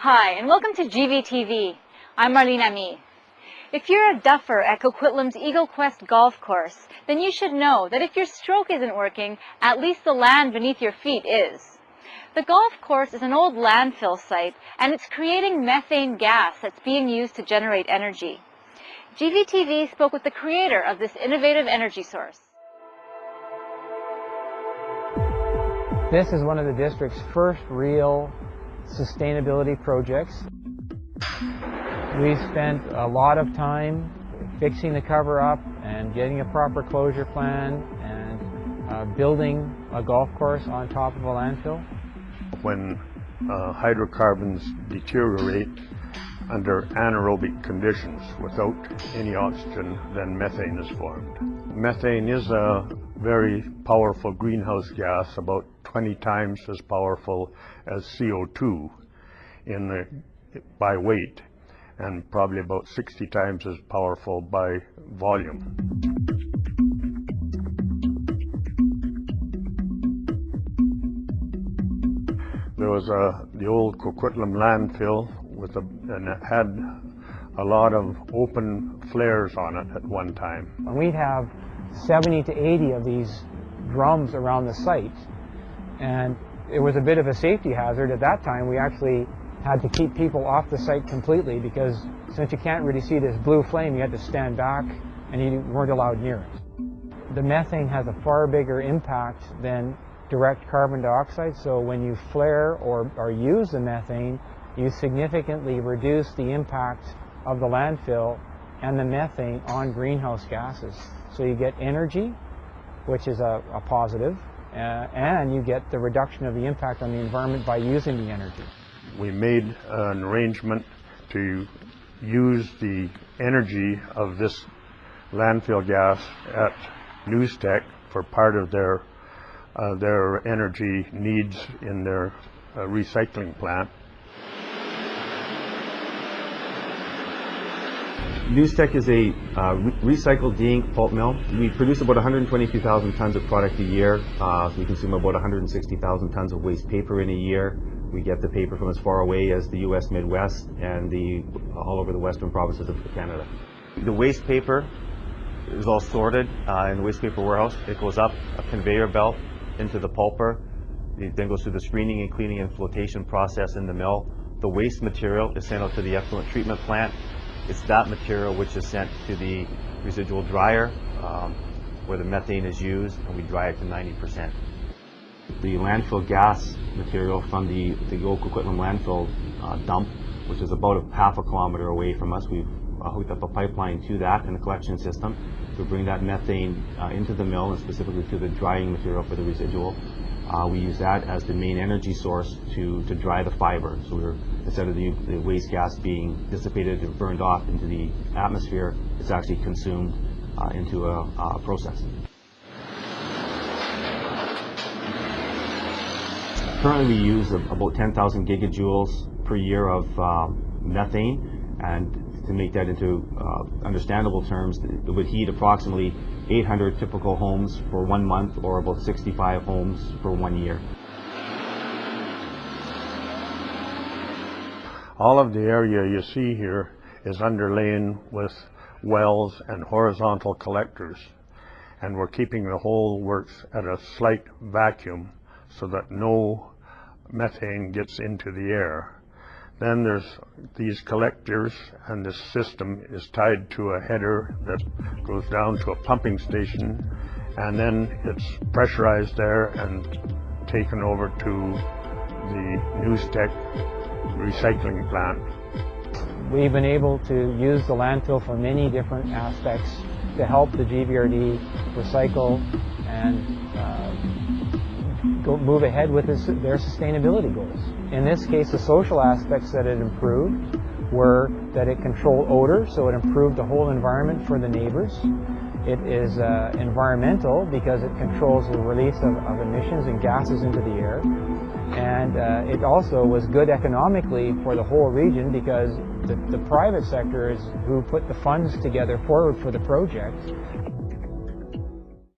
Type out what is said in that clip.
Hi, and welcome to GV-TV. I'm Marlene Ami. If you're a duffer at Coquitlam's Eagle Quest golf course, then you should know that if your stroke isn't working, at least the land beneath your feet is. The golf course is an old landfill site, and it's creating methane gas that's being used to generate energy. GV-TV spoke with the creator of this innovative energy source. This is one of the district's first real sustainability projects. We spent a lot of time fixing the cover up and getting a proper closure plan and building a golf course on top of a landfill. When hydrocarbons deteriorate under anaerobic conditions without any oxygen, then methane is formed. Methane is a very powerful greenhouse gas, about 20 times as powerful as CO2 by weight, and probably about 60 times as powerful by volume. There was the old Coquitlam landfill and it had a lot of open flares on it at one time. And we'd have 70 to 80 of these drums around the site, and it was a bit of a safety hazard. At that time, we actually had to keep people off the site completely, because since you can't really see this blue flame, you had to stand back and you weren't allowed near it. The methane has a far bigger impact than direct carbon dioxide, so when you flare or use the methane, you significantly reduce the impact of the landfill and the methane on greenhouse gases. So you get energy, which is a positive, and you get the reduction of the impact on the environment by using the energy. We made an arrangement to use the energy of this landfill gas at NewsTech for part of their energy needs in their recycling plant. NewsTech is a recycled de-ink pulp mill. We produce about 122,000 tons of product a year. We consume about 160,000 tons of waste paper in a year. We get the paper from as far away as the U.S. Midwest and all over the western provinces of Canada. The waste paper is all sorted in the waste paper warehouse. It goes up a conveyor belt into the pulper. It then goes through the screening and cleaning and flotation process in the mill. The waste material is sent out to the effluent treatment plant. It's that material which is sent to the residual dryer where the methane is used, and we dry it to 90%. The landfill gas material from the old Coquitlam landfill dump, which is about half a kilometer away from us, we've hooked up a pipeline to that and a collection system to bring that methane into the mill, and specifically to the drying material for the residual. We use that as the main energy source to dry the fiber. So instead of the waste gas being dissipated or burned off into the atmosphere, it's actually consumed into a process. Currently we use about 10,000 gigajoules per year of methane, and to make that into understandable terms, it would heat approximately 800 typical homes for 1 month, or about 65 homes for 1 year. All of the area you see here is underlain with wells and horizontal collectors, and we're keeping the whole works at a slight vacuum so that no methane gets into the air. Then there's these collectors, and this system is tied to a header that goes down to a pumping station, and then it's pressurized there and taken over to the NewsTech recycling plant. We've been able to use the landfill for many different aspects to help the GVRD recycle and move ahead with their sustainability goals. In this case, the social aspects that it improved were that it controlled odor, so it improved the whole environment for the neighbors. It is environmental because it controls the release of emissions and gases into the air. And it also was good economically for the whole region, because the private sector is who put the funds together forward for the project.